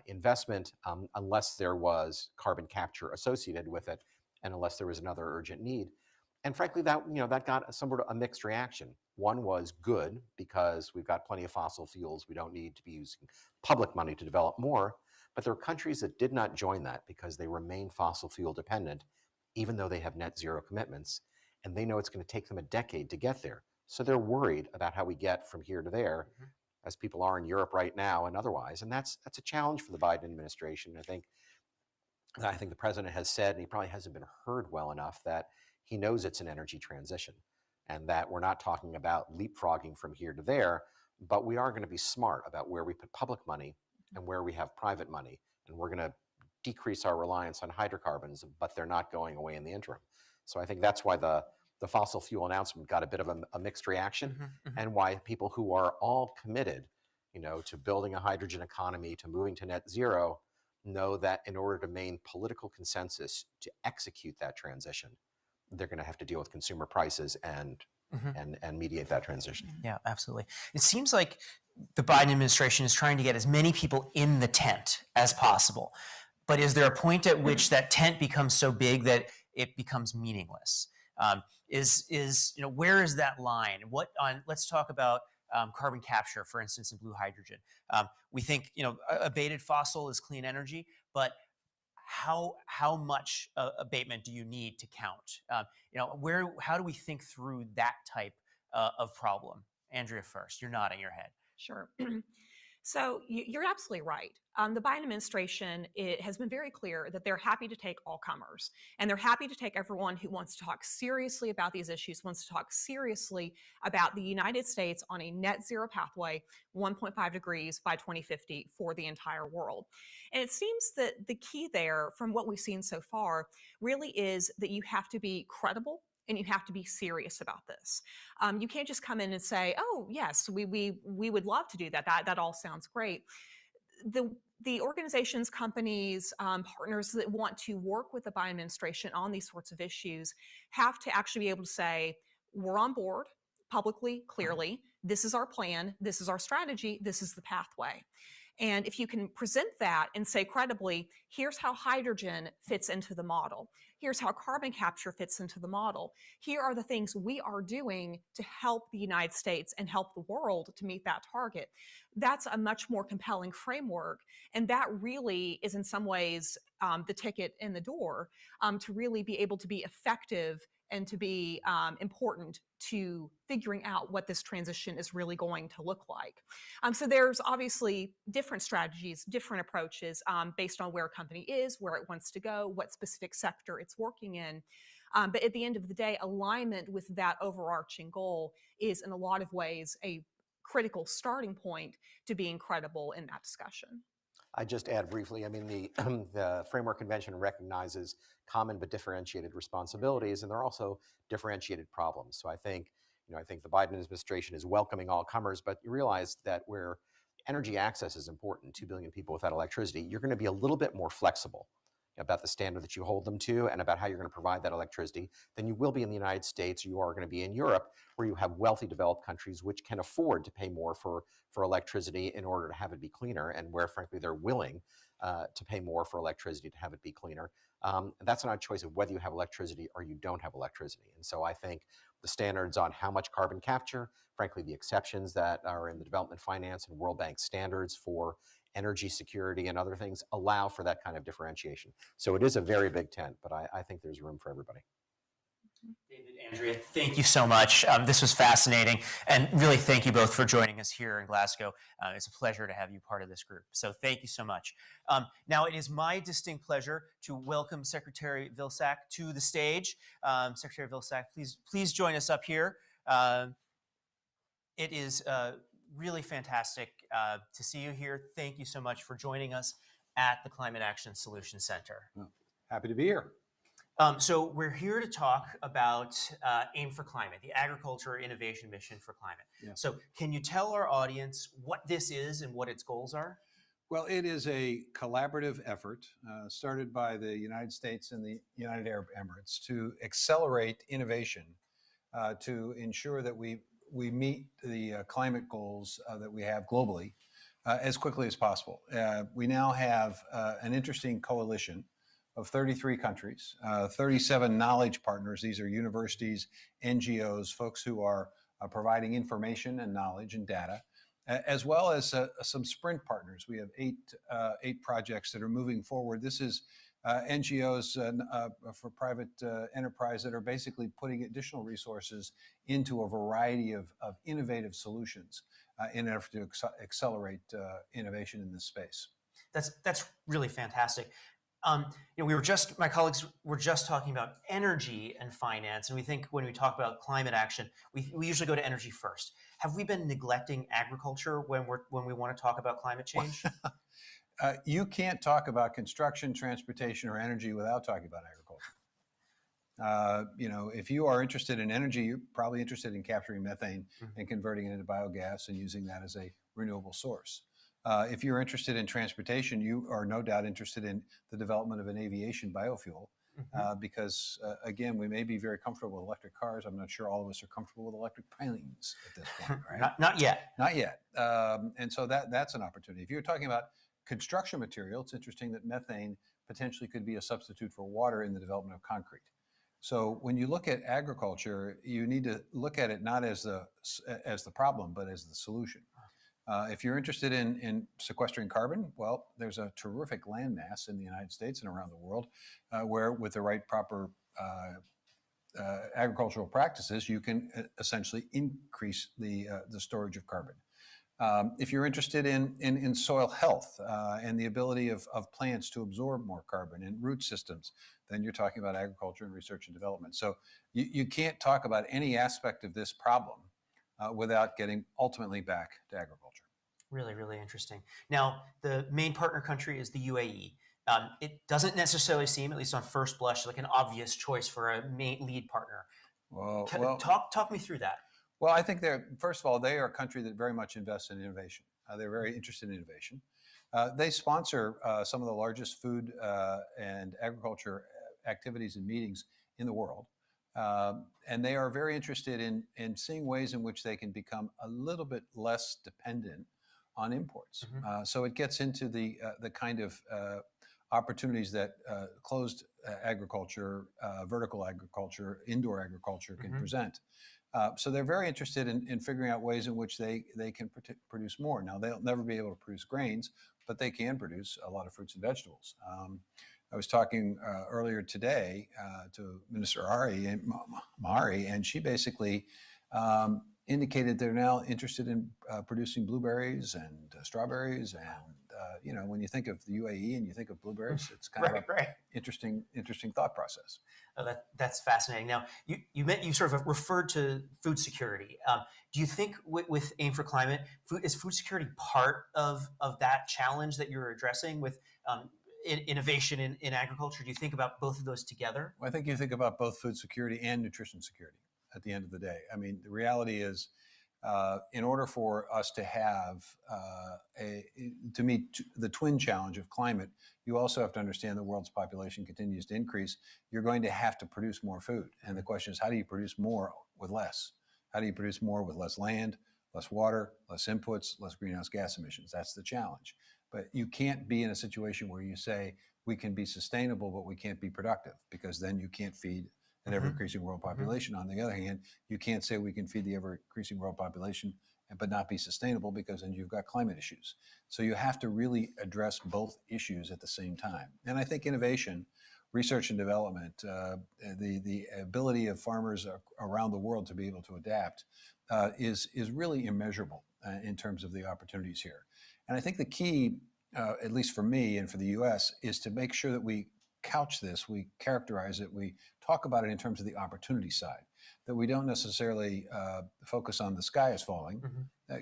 investment unless there was carbon capture associated with it, and unless there was another urgent need. And frankly, that got somewhat a mixed reaction. One was good because we've got plenty of fossil fuels. We don't need to be using public money to develop more. But there are countries that did not join that because they remain fossil fuel dependent, even though they have net zero commitments. And they know it's going to take them a decade to get there. So they're worried about how we get from here to there, as people are in Europe right now and otherwise. And that's a challenge for the Biden administration. I think the president has said, and he probably hasn't been heard well enough, that he knows it's an energy transition and that we're not talking about leapfrogging from here to there, but we are going to be smart about where we put public money and where we have private money. And we're going to decrease our reliance on hydrocarbons, but they're not going away in the interim. So I think that's why the fossil fuel announcement got a bit of a mixed reaction, and why people who are all committed, to building a hydrogen economy, to moving to net zero, know that in order to maintain political consensus to execute that transition, they're going to have to deal with consumer prices and mediate that transition. Yeah, absolutely. It seems like the Biden administration is trying to get as many people in the tent as possible. But is there a point at which that tent becomes so big that it becomes meaningless? Where is that line? Let's talk about carbon capture, for instance, and blue hydrogen. We think abated fossil is clean energy, but how much abatement do you need to count? How do we think through that type of problem? Andrea first. You're nodding your head. Sure. So you're absolutely right. The Biden administration has been very clear that they're happy to take all comers, and they're happy to take everyone who wants to talk seriously about these issues, wants to talk seriously about the United States on a net zero pathway, 1.5 degrees by 2050 for the entire world. And it seems that the key there, from what we've seen so far, really is that you have to be credible and you have to be serious about this. You can't just come in and say, "Oh, yes, we would love to do that. That all sounds great." The organizations, companies, partners that want to work with the Biden administration on these sorts of issues have to actually be able to say, "We're on board publicly, clearly. This is our plan. This is our strategy. This is the pathway." And if you can present that and say credibly, here's how hydrogen fits into the model. Here's how carbon capture fits into the model. Here are the things we are doing to help the United States and help the world to meet that target. That's a much more compelling framework. And that really is in some ways the ticket in the door to really be able to be effective and to be important to figuring out what this transition is really going to look like. So there's obviously different strategies, different approaches based on where a company is, where it wants to go, what specific sector it's working in. But at the end of the day, alignment with that overarching goal is in a lot of ways a critical starting point to being credible in that discussion. I just add briefly, the Framework Convention recognizes common but differentiated responsibilities, and there are also differentiated problems. So I think the Biden administration is welcoming all comers, but you realize that where energy access is important, 2 billion people without electricity, you're going to be a little bit more flexible about the standard that you hold them to and about how you're going to provide that electricity than you will be in the United States, or you are going to be in Europe, where you have wealthy developed countries which can afford to pay more for electricity in order to have it be cleaner, and where frankly they're willing to pay more for electricity to have it be cleaner. That's not a choice of whether you have electricity or you don't have electricity. And so I think the standards on how much carbon capture, frankly the exceptions that are in the development finance and World Bank standards for energy security and other things, allow for that kind of differentiation. So it is a very big tent, but I think there's room for everybody. David, Andrea, thank you so much. This was fascinating, and really thank you both for joining us here in Glasgow. It's a pleasure to have you part of this group. So thank you so much. Now it is my distinct pleasure to welcome Secretary Vilsack to the stage. Secretary Vilsack, please join us up here. It is really fantastic to see you here. Thank you so much for joining us at the Climate Action Solutions Center. Happy to be here. So we're here to talk about AIM for Climate, the Agriculture Innovation Mission for Climate. Yeah. So can you tell our audience what this is and what its goals are? Well, it is a collaborative effort started by the United States and the United Arab Emirates to accelerate innovation to ensure that we meet the climate goals that we have globally as quickly as possible. We now have an interesting coalition of 33 countries, 37 knowledge partners. These are universities, NGOs, folks who are providing information and knowledge and data, as well as some sprint partners. We have eight projects that are moving forward. This is NGOs for private enterprise that are basically putting additional resources into a variety of innovative solutions in order to accelerate innovation in this space. That's really fantastic. My colleagues were just talking about energy and finance, and we think when we talk about climate action, we usually go to energy first. Have we been neglecting agriculture when we want to talk about climate change? You can't talk about construction, transportation, or energy without talking about agriculture. If you are interested in energy, you're probably interested in capturing methane and converting it into biogas and using that as a renewable source. If you're interested in transportation, you are no doubt interested in the development of an aviation biofuel, because again, we may be very comfortable with electric cars. I'm not sure all of us are comfortable with electric planes at this point, right? Not yet. Not yet. And so that's an opportunity. If you're talking about construction material, it's interesting that methane potentially could be a substitute for water in the development of concrete. So when you look at agriculture, you need to look at it not as the problem, but as the solution. If you're interested in sequestering carbon, well, there's a terrific landmass in the United States and around the world where, with the right proper agricultural practices, you can essentially increase the storage of carbon. If you're interested in soil health and the ability of plants to absorb more carbon and root systems, then you're talking about agriculture and research and development. So you can't talk about any aspect of this problem without getting ultimately back to agriculture. Really, really interesting. Now, the main partner country is the UAE. It doesn't necessarily seem, at least on first blush, like an obvious choice for a main lead partner. Talk me through that. Well, I think first of all, they are a country that very much invests in innovation. They're very interested in innovation. They sponsor some of the largest food and agriculture activities and meetings in the world. And they are very interested in seeing ways in which they can become a little bit less dependent on imports. So it gets into the kind of opportunities that closed agriculture, vertical agriculture, indoor agriculture can present. So they're very interested in figuring out ways in which they can produce more. Now, they'll never be able to produce grains, but they can produce a lot of fruits and vegetables. I was talking earlier today to Minister Mahari, and she basically indicated they're now interested in producing blueberries and strawberries. And, when you think of the UAE and you think of blueberries, it's kind of an interesting thought process. Oh, that's fascinating. Now, you sort of referred to food security. Do you think with Aim for Climate, is food security part of that challenge that you're addressing with innovation in agriculture? Do you think about both of those together? Well, I think you think about both food security and nutrition security at the end of the day. I mean, the reality is, in order for us to have to meet the twin challenge of climate, you also have to understand the world's population continues to increase. You're going to have to produce more food. And the question is, how do you produce more with less? How do you produce more with less land, less water, less inputs, less greenhouse gas emissions? That's the challenge. But you can't be in a situation where you say, we can be sustainable, but we can't be productive, because then you can't feed an ever-increasing world population. On the other hand, you can't say we can feed the ever-increasing world population but not be sustainable, because then you've got climate issues. So you have to really address both issues at the same time. And I think innovation, research and development, the ability of farmers around the world to be able to adapt is really immeasurable in terms of the opportunities here. And I think the key, at least for me and for the US, is to make sure that we couch this, we characterize it, we talk about it in terms of the opportunity side, that we don't necessarily focus on the sky is falling.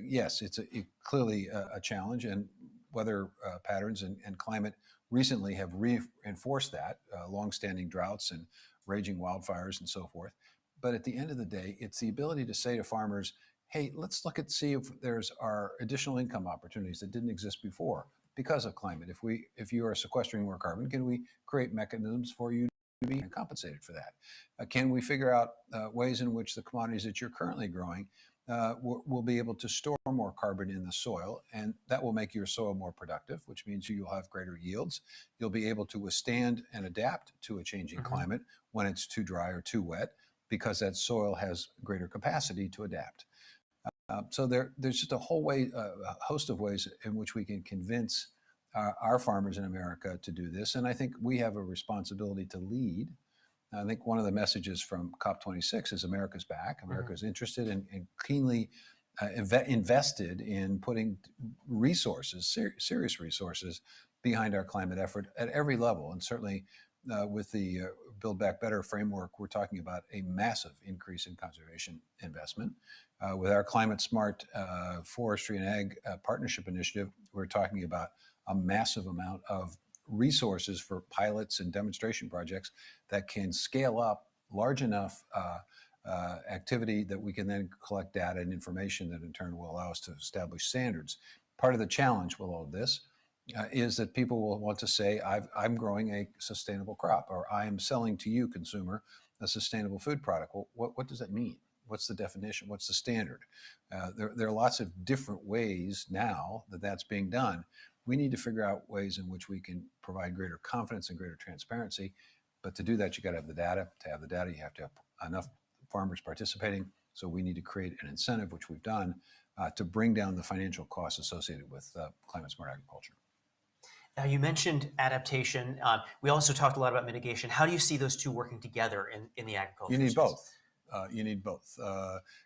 Yes, it's clearly a challenge, and weather patterns and climate recently have reinforced that, longstanding droughts and raging wildfires and so forth. But at the end of the day, it's the ability to say to farmers, hey, let's look at see if there's our additional income opportunities that didn't exist before because of climate. If you are sequestering more carbon, can we create mechanisms for you to be compensated for that? Can we figure out ways in which the commodities that you're currently growing will be able to store more carbon in the soil, and that will make your soil more productive, which means you'll have greater yields. You'll be able to withstand and adapt to a changing climate when it's too dry or too wet, because that soil has greater capacity to adapt. So there's just a host of ways in which we can convince our farmers in America to do this, and I think we have a responsibility to lead. I think one of the messages from COP26 is America's back. America's interested and keenly invested in putting resources, serious resources, behind our climate effort at every level. And certainly with the Build Back Better framework, we're talking about a massive increase in conservation investment. With our Climate Smart Forestry and Ag Partnership Initiative, we're talking about a massive amount of resources for pilots and demonstration projects that can scale up large enough activity that we can then collect data and information that in turn will allow us to establish standards. Part of the challenge with all of this is that people will want to say, I'm growing a sustainable crop, or I am selling to you, consumer, a sustainable food product. Well, what does that mean? What's the definition? What's the standard? There are lots of different ways now that that's being done. We need to figure out ways in which we can provide greater confidence and greater transparency. But to do that, you got to have the data. To have the data, you have to have enough farmers participating. So we need to create an incentive, which we've done, to bring down the financial costs associated with climate smart agriculture. Now, you mentioned adaptation. We also talked a lot about mitigation. How do you see those two working together in the agriculture? You need space? both. You need both.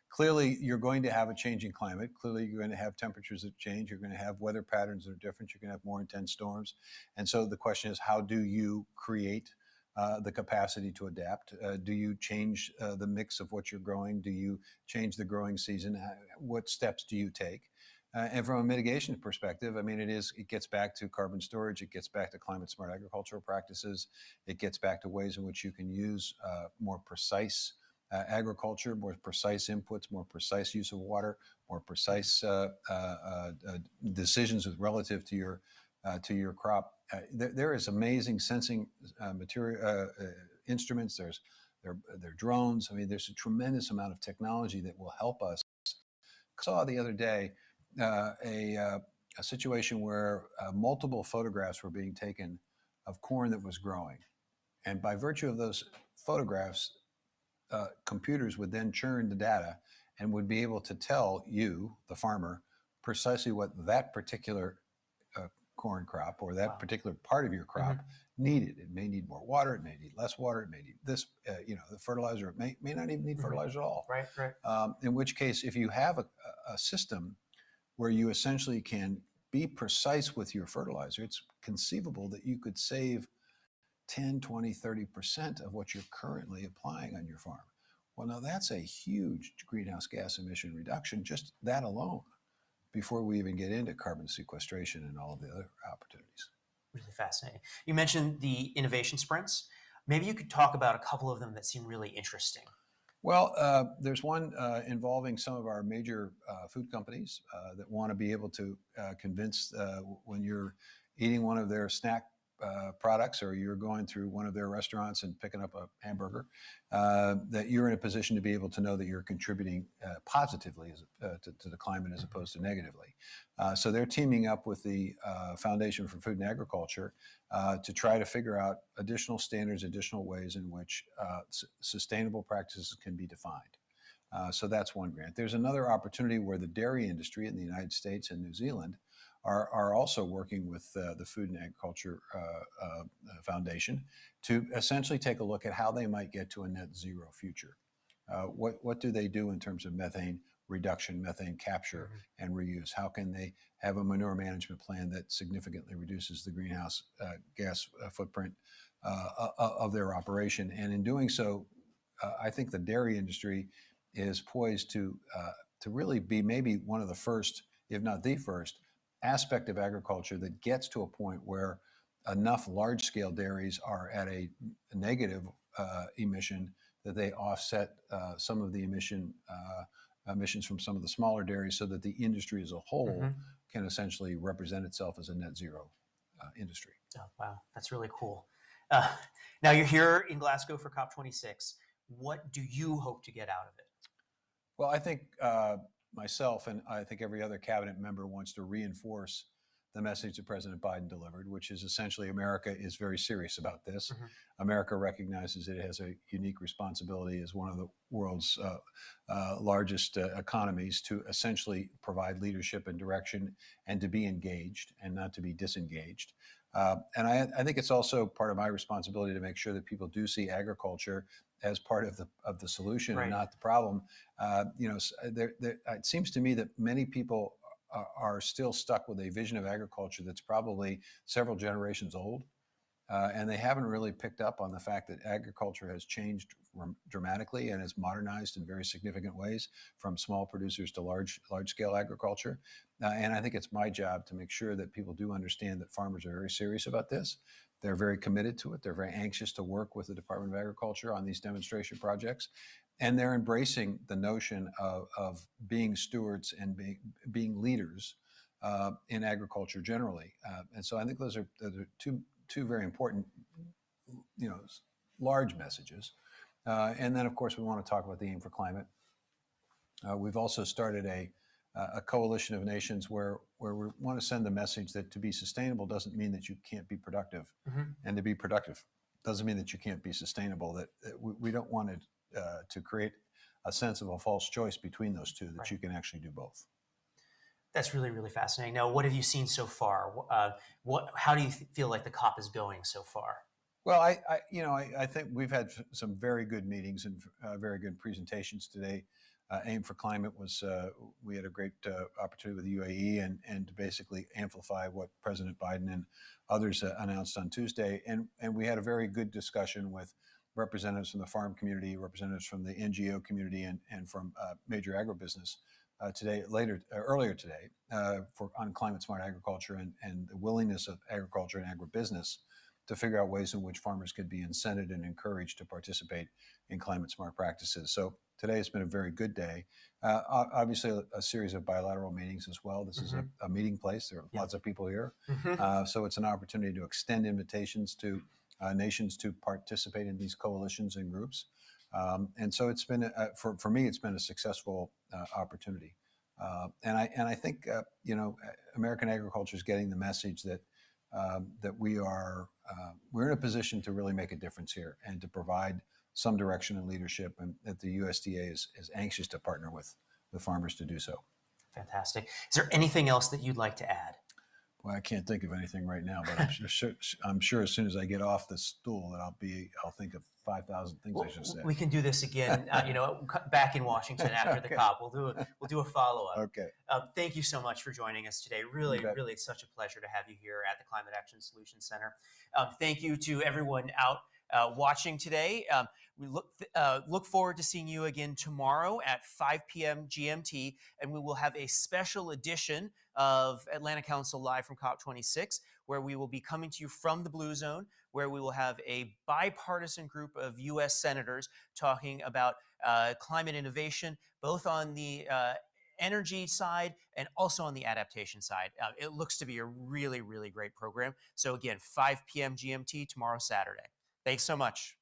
Clearly, you're going to have a changing climate. Clearly, you're going to have temperatures that change. You're going to have weather patterns that are different. You're going to have more intense storms. And so the question is, how do you create the capacity to adapt? Do you change the mix of what you're growing? Do you change the growing season? What steps do you take? And from a mitigation perspective, I mean, it gets back to carbon storage. It gets back to climate smart agricultural practices. It gets back to ways in which you can use more precise agriculture, more precise inputs, more precise use of water, more precise decisions with relative to your crop. There is amazing sensing material instruments. There are drones. I mean, there's a tremendous amount of technology that will help us. I saw the other day a situation where multiple photographs were being taken of corn that was growing, and by virtue of those photographs, computers would then churn the data and would be able to tell you, the farmer, precisely what that particular corn crop or that particular part of your crop needed. It may need more water. It may need less water. It may need this, the fertilizer. It may not even need fertilizer at all. Right. In which case, if you have a system where you essentially can be precise with your fertilizer, it's conceivable that you could save 10, 20, 30% of what you're currently applying on your farm. Well, now that's a huge greenhouse gas emission reduction, just that alone, before we even get into carbon sequestration and all of the other opportunities. Really fascinating. You mentioned the innovation sprints. Maybe you could talk about a couple of them that seem really interesting. Well, there's one involving some of our major food companies that want to be able to convince when you're eating one of their snack products, or you're going through one of their restaurants and picking up a hamburger, that you're in a position to be able to know that you're contributing positively to the climate as opposed to negatively. So they're teaming up with the Foundation for Food and Agriculture to try to figure out additional standards, additional ways in which sustainable practices can be defined. So that's one grant. There's another opportunity where the dairy industry in the United States and New Zealand are also working with the Food and Agriculture Foundation to essentially take a look at how they might get to a net zero future. What do they do in terms of methane reduction, methane capture, and reuse? How can they have a manure management plan that significantly reduces the greenhouse gas footprint of their operation? And in doing so, I think the dairy industry is poised to really be maybe one of the first, if not the first, aspect of agriculture that gets to a point where enough large-scale dairies are at a negative emission that they offset some of the emissions from some of the smaller dairies, so that the industry as a whole can essentially represent itself as a net zero industry. Oh, wow, that's really cool. Now you're here in Glasgow for COP26. What do you hope to get out of it? Well, I think myself and I think every other cabinet member wants to reinforce the message that President Biden delivered, which is essentially America is very serious about this. Mm-hmm. America recognizes it has a unique responsibility as one of the world's largest economies to essentially provide leadership and direction and to be engaged and not to be disengaged. And I think it's also part of my responsibility to make sure that people do see agriculture as part of the solution Right. and not the problem. It seems to me that many people are still stuck with a vision of agriculture that's probably several generations old. And they haven't really picked up on the fact that agriculture has changed dramatically and has modernized in very significant ways from small producers to large scale agriculture. And I think it's my job to make sure that people do understand that farmers are very serious about this. They're very committed to it. They're very anxious to work with the Department of Agriculture on these demonstration projects. And they're embracing the notion of being stewards and being leaders in agriculture generally. And so I think those are two very important, large messages. And then, of course, we want to talk about the aim for climate. We've also started a coalition of nations where we want to send the message that to be sustainable doesn't mean that you can't be productive, Mm-hmm. and to be productive doesn't mean that you can't be sustainable. That we don't want to create a sense of a false choice between those two, that Right. you can actually do both. That's really, really fascinating. Now, what have you seen so far? How do you feel like the COP is going so far? Well, I think we've had some very good meetings and very good presentations today. Aim for Climate was, we had a great opportunity with the UAE and to basically amplify what President Biden and others announced on Tuesday. And we had a very good discussion with representatives from the farm community, representatives from the NGO community, and from major agribusiness earlier today on climate smart agriculture and the willingness of agriculture and agribusiness to figure out ways in which farmers could be incented and encouraged to participate in climate smart practices. So today has been a very good day. Obviously, a series of bilateral meetings as well. This is a meeting place. There are lots of people here. Mm-hmm. So it's an opportunity to extend invitations to nations to participate in these coalitions and groups. And so it's been, for me, it's been a successful opportunity. And I think, American agriculture is getting the message that we're in a position to really make a difference here and to provide some direction and leadership, and that the USDA is anxious to partner with the farmers to do so. Fantastic. Is there anything else that you'd like to add? Well, I can't think of anything right now, but I'm sure as soon as I get off the stool that I'll think of 5,000 things I should say. We can do this again, back in Washington after the Okay. COP. We'll do a follow-up. Okay. Thank you so much for joining us today. Really, really, it's such a pleasure to have you here at the Climate Action Solutions Center. Thank you to everyone out watching today. We look forward to seeing you again tomorrow at 5 p.m. GMT, and we will have a special edition of Atlanta Council Live from COP26, where we will be coming to you from the Blue Zone, where we will have a bipartisan group of U.S. senators talking about climate innovation, both on the energy side and also on the adaptation side. It looks to be a really, really great program. So again, 5 p.m. GMT tomorrow, Saturday. Thanks so much.